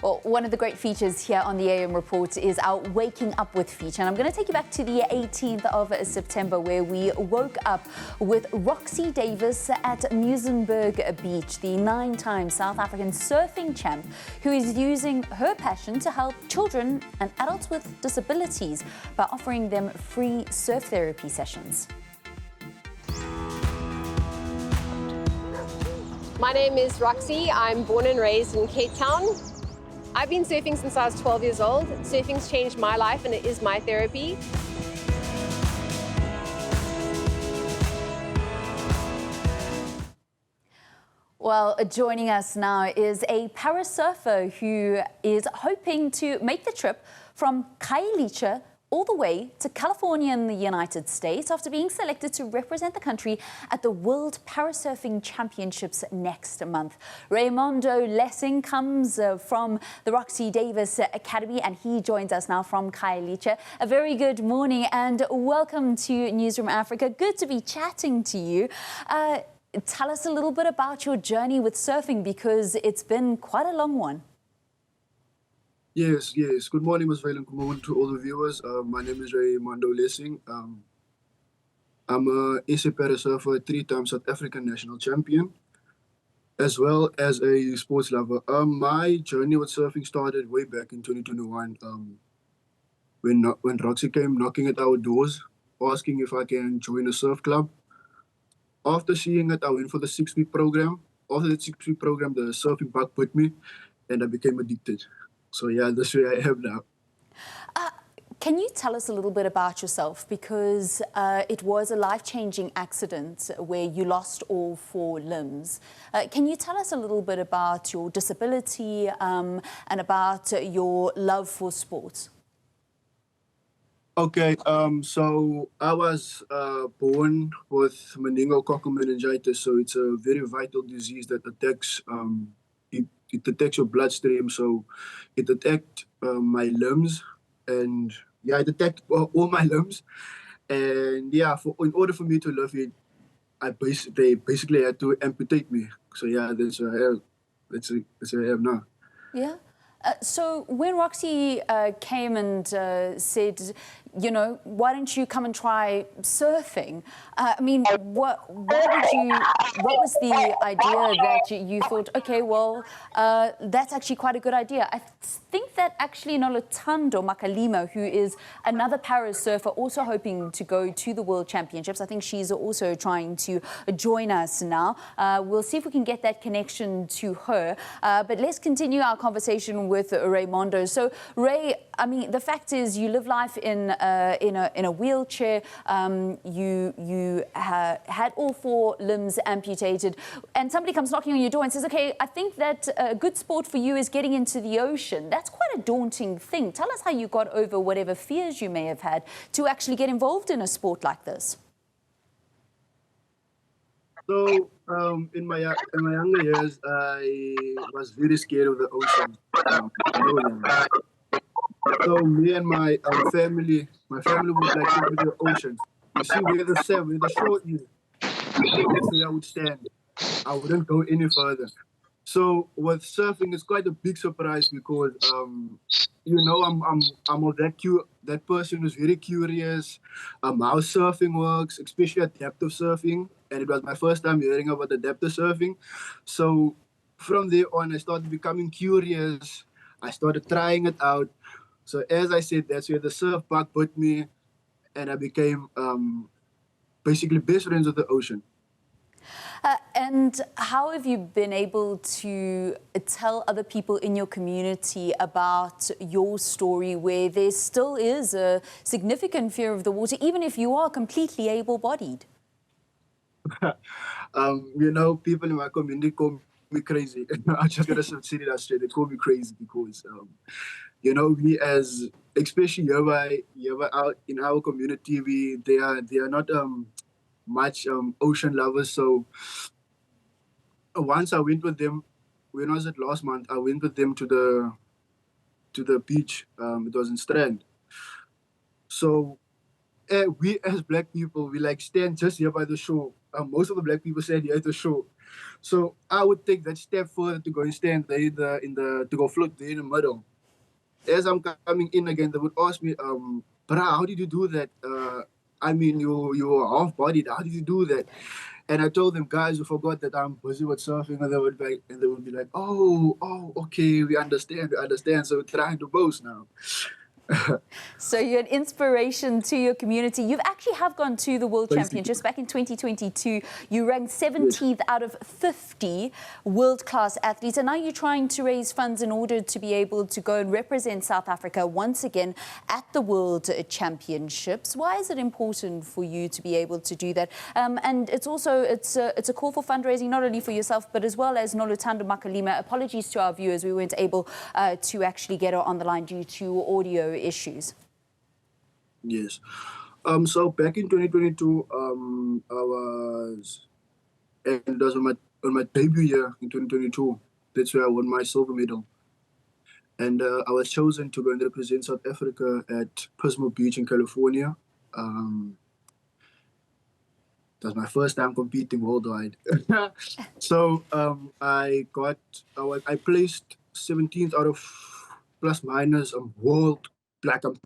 Well, one of the great features here on the AM Report is our Waking Up With feature. And I'm going to take you back to the 18th of September, where we woke up with Roxy Davis at Newzroom Beach, the 9-time South African surfing champ, who is using her passion to help children and adults with disabilities by offering them free surf therapy sessions. My name is Roxy. I'm born and raised in Cape Town. I've been surfing since I was 12 years old. Surfing's changed my life and it is my therapy. Well, joining us now is a parasurfer who is hoping to make the trip from Khayelitsha all the way to California in the United States after being selected to represent the country at the World Parasurfing Championships next month. Raemondo Lessing comes from the Roxy Davis Academy, and he joins us now from Khayelitsha. A very good morning and welcome to Newzroom Afrika. Good to be chatting to you. Tell us a little bit about your journey with surfing, because it's been quite a long one. Yes. Good morning, Ms. Vaylen. Good morning to all the viewers. My name is Raemondo Lessing. I'm a SA parasurfer, 3-time South African national champion, as well as a sports lover. My journey with surfing started way back in 2021 when Roxy came knocking at our doors, asking if I can join a surf club. After seeing it, I went for the 6-week program. After the 6-week program, the surfing bug bit me, and I became addicted. So yeah, that's where I am now. Can you tell us a little bit about yourself? Because it was a life-changing accident where you lost all 4 limbs. Can you tell us a little bit about your disability and about your love for sports? Okay, so I was born with meningococcal meningitis, so it's a very vital disease that attacks it attacks your bloodstream. So it attacked my limbs, and yeah, it attacked all my limbs. And yeah, in order for me to live it, they basically had to amputate me. So yeah, that's where I am now. Yeah. So when Roxy came and said, you know, why don't you come and try surfing? I mean, what was the idea that you thought, okay, well, that's actually quite a good idea? I think that actually Noluthando, Makalima, who is another parasurfer, also hoping to go to the World Championships. I think she's also trying to join us now. We'll see if we can get that connection to her. But let's continue our conversation with Raemondo. So, Ray, I mean, the fact is, you live life in a wheelchair. You had all 4 limbs amputated, and somebody comes knocking on your door and says, "Okay, I think that a good sport for you is getting into the ocean." That's quite a daunting thing. Tell us how you got over whatever fears you may have had to actually get involved in a sport like this. So in my younger years, I was very scared of the ocean. So me and my family would like to go to the ocean. You see where the shore is. That's where I would stand. I wouldn't go any further. So with surfing, it's quite a big surprise because you know, I'm of that person who's very curious how surfing works, especially adaptive surfing. And it was my first time hearing about adaptive surfing. So from there on, I started becoming curious. I started trying it out. So as I said, that's where the surf bug put me, and I became basically best friends with the ocean. And how have you been able to tell other people in your community about your story, where there still is a significant fear of the water, even if you are completely able-bodied? You know, people in my community call me crazy. I'm just gonna say that straight. They call me crazy because, you know, we as, especially here out in our community, they are not much ocean lovers. So once I went with them, when was it last month? I went with them to the beach. It was in Strand. So we as black people, we like stand just here by the shore. Most of the black people stand here at the shore. So I would take that step further to go and stand there to go float there in the middle. As I'm coming in again, they would ask me, "Bra, how did you do that? I mean, you were half-bodied. How did you do that?" And I told them, "Guys, you forgot that I'm busy with surfing." And they would be like, "Oh, okay, we understand. So we're trying to boast now." So you're an inspiration to your community. You've actually have gone to the World Basically. Championships back in 2022. You ranked 17th out of 50 world-class athletes, and now you're trying to raise funds in order to be able to go and represent South Africa once again at the World Championships. Why is it important for you to be able to do that? And it's a call for fundraising, not only for yourself, but as well as Noluthando Makalima. Apologies to our viewers, we weren't able to actually get her on the line due to audio issues. Yes. So back in 2022, it was on my debut year in 2022. That's where I won my silver medal. And I was chosen to go and represent South Africa at Pismo Beach in California. That's my first time competing worldwide. So I placed 17th out of plus minus world. Like I'm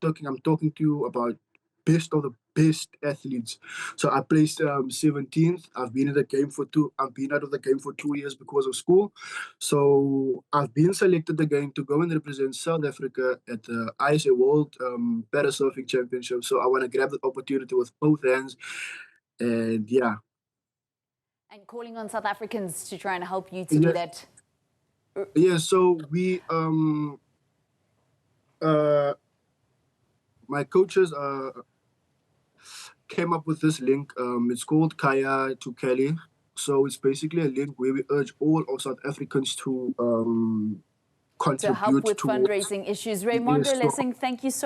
talking to you about best of the best athletes. So I placed 17th. I've been out of the game for 2 years because of school. So I've been selected again to go and represent South Africa at the ISA World Parasurfing Championship. So I want to grab the opportunity with both hands. And yeah. And calling on South Africans to try and help you to do that. Yeah, so we my coaches came up with this link. It's called Kaya to Kelly. So it's basically a link where we urge all of South Africans to contribute to help with fundraising issues. Raemondo Lessing, thank you so